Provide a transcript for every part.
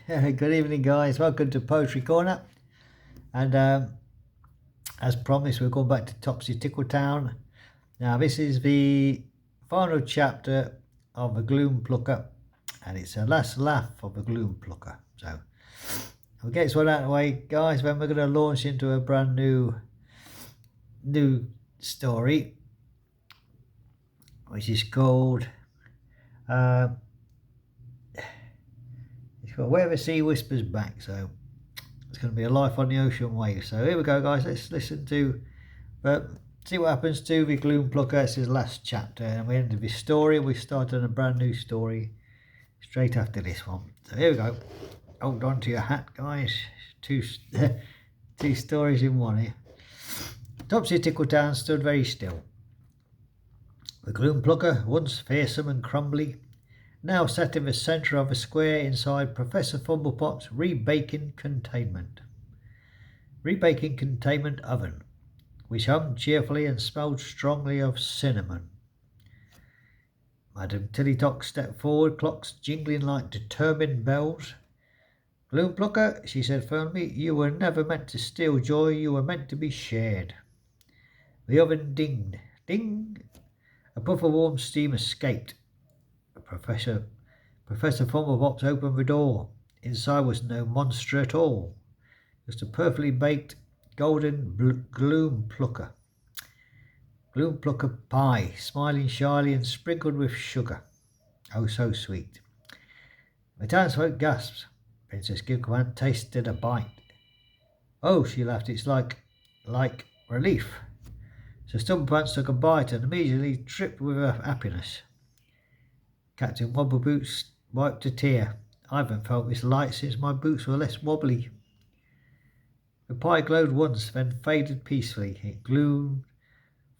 Good evening, guys. Welcome to Poetry Corner. And as promised, we're going back to Topsy Tickletown. Now, this is the final chapter of the gloompucker, and it's the last laugh of the gloompucker. So we'll get this one out of the way, guys. Then we're going to launch into a brand new story, which is called Where the Sea Whispers Back. So it's going to be a life on the ocean wave. So here we go, guys. Let's listen to see what happens to the gloompucker. This is the last chapter, and we ended this story. We started a brand new story straight after this one. So here we go. Hold on to your hat, guys. Two stories in one here. Topsy Tickletown stood very still. The gloompucker, once fearsome and crumbly, now sat in the centre of a square inside Professor Fumblepot's rebaking containment oven, which hummed cheerfully and smelled strongly of cinnamon. Madame Tillytock stepped forward, clocks jingling like determined bells. "Gloompucker," she said firmly, "you were never meant to steal joy, you were meant to be shared." The oven dinged. Ding! A puff of warm steam escaped. Professor Fumblebox opened the door. Inside was no monster at all, just a perfectly baked golden gloompucker pie, smiling shyly and sprinkled with sugar. Oh, so sweet. The townsfolk gasped. Princess Gilquant tasted a bite. "Oh," she laughed, "it's like relief." So Stumpants took a bite and immediately tripped with her happiness. Captain Wobbleboots wiped a tear. "I haven't felt this light since my boots were less wobbly." The pie glowed once, then faded peacefully. It glowed,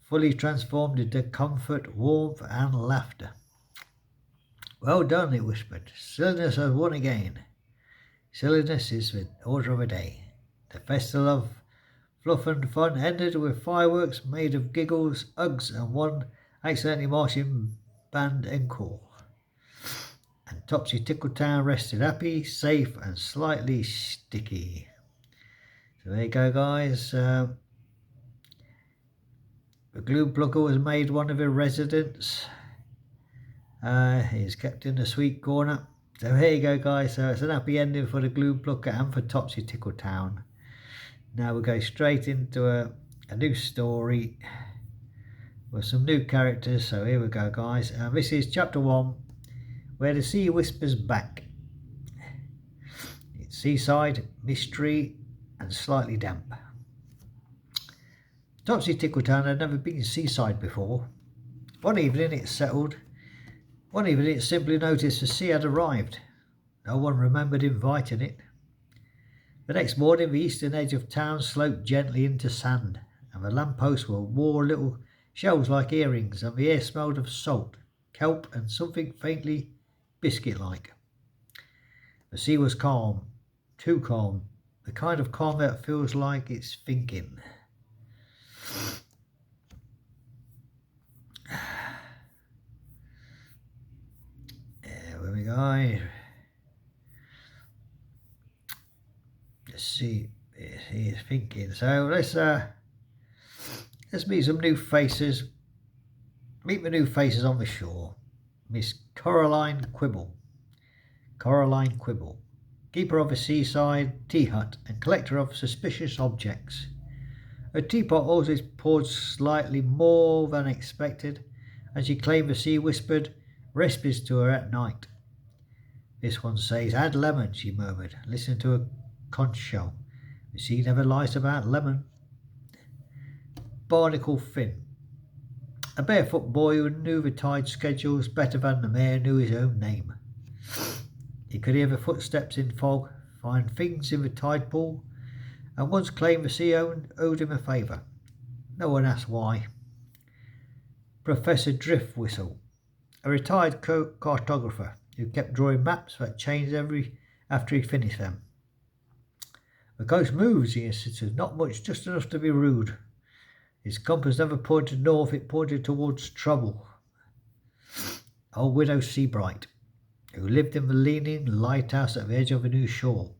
fully transformed into comfort, warmth, and laughter. "Well done," it whispered. "Silliness has won again. Silliness is the order of the day." The festival of fluff and fun ended with fireworks made of giggles, hugs, and one accidentally marching band encore. And Topsy Tickletown rested happy, safe, and slightly sticky. So there you go, guys. The gloompucker was made one of the residents. He's kept in the sweet corner. So here you go, guys. So it's an happy ending for the gloompucker and for Topsy Tickletown. Now we'll go straight into a new story with some new characters. So here we go, guys. This is chapter 1, Where the Sea Whispers Back. It's seaside, mystery, and slightly damp. Topsy Tickletown had never been seaside before. One evening it simply noticed the sea had arrived. No one remembered inviting it. The next morning the eastern edge of town sloped gently into sand, and the lampposts wore little shells like earrings, and the air smelled of salt, kelp, and something faintly biscuit-like. The sea was calm, too calm, the kind of calm that feels like it's thinking. There we go. Let's see. He's thinking. So let's meet some new faces. Meet the new faces on the shore. Miss Coraline Quibble, keeper of a seaside tea hut and collector of suspicious objects. Her teapot always poured slightly more than expected, and she claimed the sea whispered recipes to her at night. "This one says, 'Add lemon,'" she murmured, listening to a conch shell. "The sea never lies about lemon." Barnacle Finn, a barefoot boy who knew the tide schedules better than the mayor knew his own name. He could hear the footsteps in fog, find things in the tide pool, and once claimed the sea owed him a favour. No one asked why. Professor Driftwhistle, a retired cartographer who kept drawing maps that changed after he finished them. "The coast moves," he insisted. "Not much, just enough to be rude. His compass never pointed north, it pointed towards trouble." Old Widow Seabright, who lived in the leaning lighthouse at the edge of a new shore.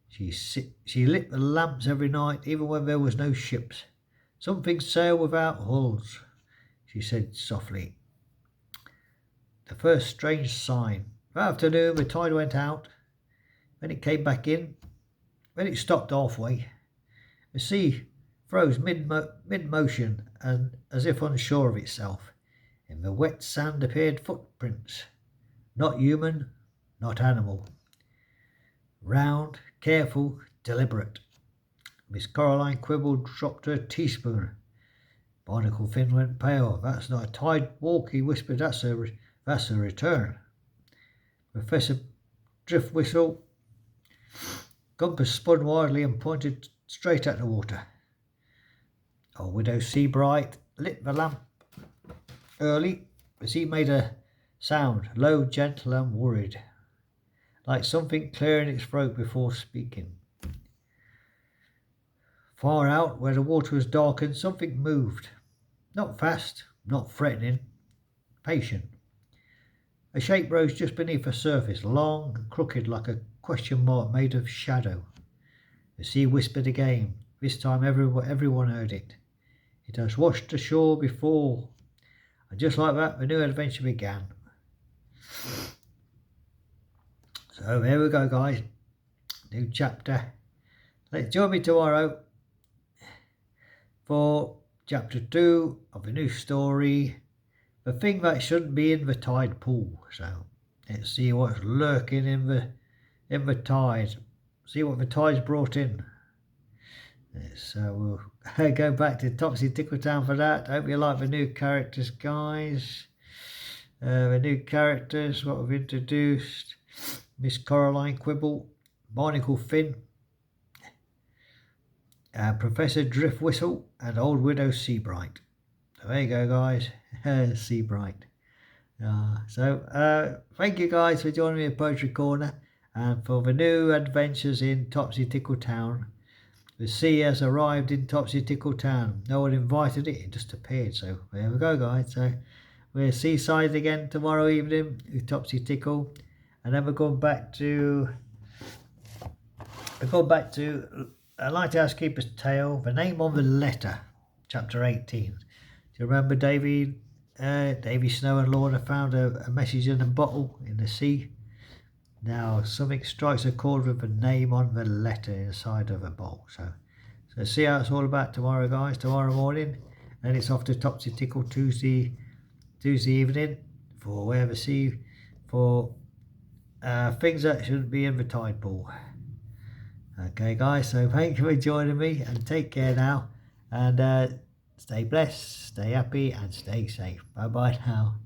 She lit the lamps every night, even when there was no ships. Some things sail without hulls, she said softly. The first strange sign. That afternoon the tide went out. When it came back in, when it stopped halfway, the sea froze mid-motion and as if unsure of itself. In the wet sand appeared footprints, not human, not animal. Round, careful, deliberate. Miss Caroline Quibble dropped her teaspoon. Barnacle Finn went pale. That's not a tide walk, he whispered. That's a return. Professor Driftwhistle Gumpus spun wildly and pointed straight at the water. Old Widow Seabright lit the lamp early as he made a sound, low, gentle and worried, like something clearing its throat before speaking. Far out, where the water was darkened, something moved. Not fast, not threatening, patient. A shape rose just beneath the surface, long and crooked like a question mark made of shadow. The sea whispered again. This time everyone heard it. It has washed ashore before. And just like that, the new adventure began. So there we go, guys. New chapter. Let's join me tomorrow for chapter 2 of a new story. The thing that shouldn't be in the tide pool. So let's see what's lurking in the tide. See what the tide's brought in. So we'll go back to Topsy Tickletown for that. Hope you like the new characters, guys. The new characters, what we've introduced. Miss Caroline Quibble, Barnacle Finn, Professor Driftwhistle, and Old Widow Seabright. So there you go, guys. Seabright. Thank you guys for joining me at Poetry Corner and for the new adventures in Topsy Tickletown. The sea has arrived in Topsy Tickletown. No one invited it, it just appeared. So there we go, guys. So we're seaside again tomorrow evening with Topsy Tickle. And then we're going back to A Lighthouse Keeper's Tale, The Name on the Letter, chapter 18. Do you remember Davy Snow and Lorna found a message in a bottle in the sea? Now something strikes a chord with the name on the letter inside of a bowl. So see how it's all about tomorrow, guys. Tomorrow morning, and it's off to Topsy Tickle Tuesday evening for Where the Sea, for things that shouldn't be in the tide pool. Okay, guys. So thank you for joining me, and take care now, and stay blessed, stay happy, and stay safe. Bye bye now.